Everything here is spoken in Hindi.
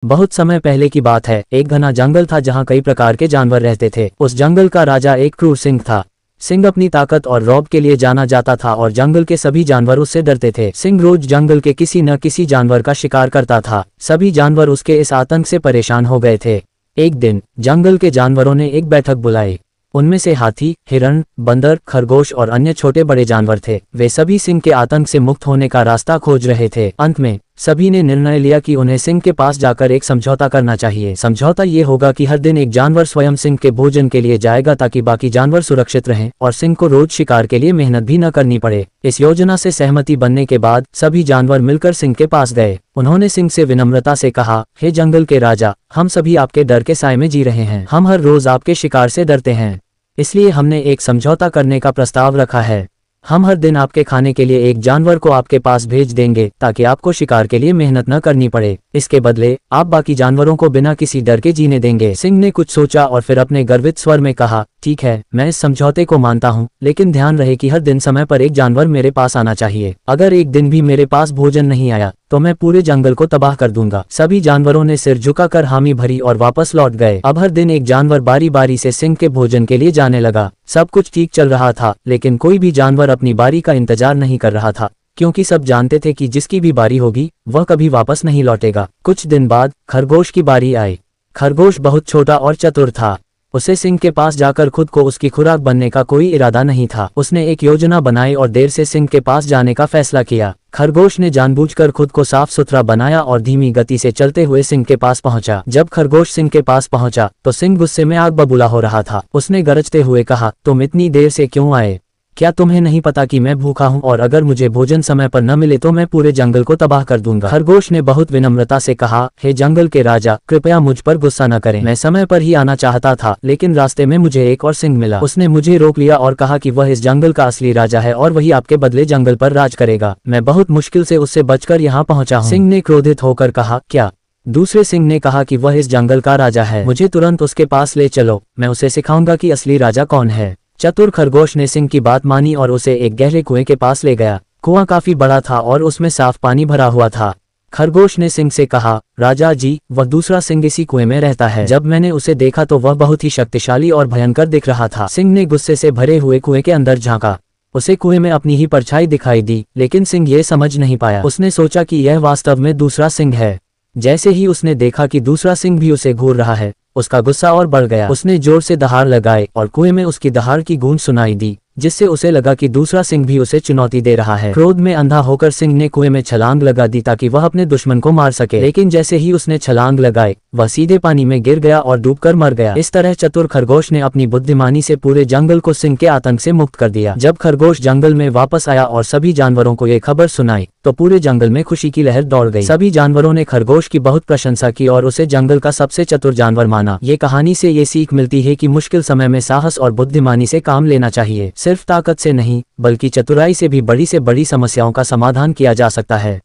बहुत समय पहले की बात है। एक घना जंगल था जहाँ कई प्रकार के जानवर रहते थे। उस जंगल का राजा एक क्रूर सिंह था। सिंह अपनी ताकत और रौब के लिए जाना जाता था और जंगल के सभी जानवर उससे डरते थे। सिंह रोज जंगल के किसी न किसी जानवर का शिकार करता था। सभी जानवर उसके इस आतंक से परेशान हो गए थे। एक दिन जंगल के जानवरों ने एक बैठक बुलाई। उनमें से हाथी, हिरण, बंदर, खरगोश और अन्य छोटे बड़े जानवर थे। वे सभी सिंह के आतंक से मुक्त होने का रास्ता खोज रहे थे। अंत में सभी ने निर्णय लिया कि उन्हें सिंह के पास जाकर एक समझौता करना चाहिए। समझौता ये होगा कि हर दिन एक जानवर स्वयं सिंह के भोजन के लिए जाएगा ताकि बाकी जानवर सुरक्षित रहें और सिंह को रोज शिकार के लिए मेहनत भी न करनी पड़े। इस योजना से सहमति बनने के बाद सभी जानवर मिलकर सिंह के पास गए। उन्होंने सिंह से विनम्रता से कहा, हे जंगल के राजा, हम सभी आपके डर के साए में जी रहे हैं। हम हर रोज आपके शिकार से डरते हैं, इसलिए हमने एक समझौता करने का प्रस्ताव रखा है। हम हर दिन आपके खाने के लिए एक जानवर को आपके पास भेज देंगे ताकि आपको शिकार के लिए मेहनत न करनी पड़े। इसके बदले आप बाकी जानवरों को बिना किसी डर के जीने देंगे। सिंह ने कुछ सोचा और फिर अपने गर्वित स्वर में कहा, ठीक है, मैं इस समझौते को मानता हूँ, लेकिन ध्यान रहे कि हर दिन समय पर एक जानवर मेरे पास आना चाहिए। अगर एक दिन भी मेरे पास भोजन नहीं आया तो मैं पूरे जंगल को तबाह कर दूंगा। सभी जानवरों ने सिर झुकाकर हामी भरी और वापस लौट गए। अब हर दिन एक जानवर बारी बारी से सिंह के भोजन के लिए जाने लगा। सब कुछ ठीक चल रहा था, लेकिन कोई भी जानवर अपनी बारी का इंतजार नहीं कर रहा था, क्योंकि सब जानते थे कि जिसकी भी बारी होगी वह कभी वापस नहीं लौटेगा। कुछ दिन बाद खरगोश की बारी आई। खरगोश बहुत छोटा और चतुर था। उसे सिंह के पास जाकर खुद को उसकी खुराक बनने का कोई इरादा नहीं था। उसने एक योजना बनाई और देर से सिंह के पास जाने का फैसला किया। खरगोश ने जानबूझकर खुद को साफ सुथरा बनाया और धीमी गति से चलते हुए सिंह के पास पहुंचा। जब खरगोश सिंह के पास पहुंचा तो सिंह गुस्से में आग बबूला हो रहा था। उसने गरजते हुए कहा, तुम इतनी देर से क्यों आए? क्या तुम्हें नहीं पता कि मैं भूखा हूँ और अगर मुझे भोजन समय पर न मिले तो मैं पूरे जंगल को तबाह कर दूंगा। खरगोश ने बहुत विनम्रता से कहा, हे जंगल के राजा, कृपया मुझ पर गुस्सा न करें। मैं समय पर ही आना चाहता था, लेकिन रास्ते में मुझे एक और सिंह मिला। उसने मुझे रोक लिया और कहा कि वह इस जंगल का असली राजा है और वही आपके बदले जंगल पर राज करेगा। मैं बहुत मुश्किल से उससे बचकर यहाँ पहुंचा हूँ। सिंह ने क्रोधित होकर कहा, क्या? दूसरे सिंह ने कहा कि वह इस जंगल का राजा है। मुझे तुरंत उसके पास ले चलो, मैं उसे सिखाऊंगा कि असली राजा कौन है। चतुर खरगोश ने सिंह की बात मानी और उसे एक गहरे कुएं के पास ले गया। कुआं काफी बड़ा था और उसमें साफ पानी भरा हुआ था। खरगोश ने सिंह से कहा, राजा जी, वह दूसरा सिंह इसी कुएं में रहता है। जब मैंने उसे देखा तो वह बहुत ही शक्तिशाली और भयंकर दिख रहा था। सिंह ने गुस्से से भरे हुए कुएं के अंदर झांका। उसे कुएं में अपनी ही परछाई दिखाई दी, लेकिन सिंह ये समझ नहीं पाया। उसने सोचा कि यह वास्तव में दूसरा सिंह है। जैसे ही उसने देखा कि दूसरा सिंह भी उसे घूर रहा है, उसका गुस्सा और बढ़ गया। उसने जोर से दहाड़ लगाए और कुएं में उसकी दहाड़ की गूंज सुनाई दी, जिससे उसे लगा कि दूसरा सिंह भी उसे चुनौती दे रहा है। क्रोध में अंधा होकर सिंह ने कुएं में छलांग लगा दी ताकि वह अपने दुश्मन को मार सके, लेकिन जैसे ही उसने छलांग लगाई वह सीधे पानी में गिर गया और डूबकर मर गया। इस तरह चतुर खरगोश ने अपनी बुद्धिमानी से पूरे जंगल को सिंह के आतंक से मुक्त कर दिया। जब खरगोश जंगल में वापस आया और सभी जानवरों को ये खबर सुनाई तो पूरे जंगल में खुशी की लहर दौड़ गई। सभी जानवरों ने खरगोश की बहुत प्रशंसा की और उसे जंगल का सबसे चतुर जानवर माना। ये कहानी से ये सीख मिलती है कि मुश्किल समय में साहस और बुद्धिमानी से काम लेना चाहिए। सिर्फ ताकत से नहीं, बल्कि चतुराई से भी बड़ी समस्याओं का समाधान किया जा सकता है।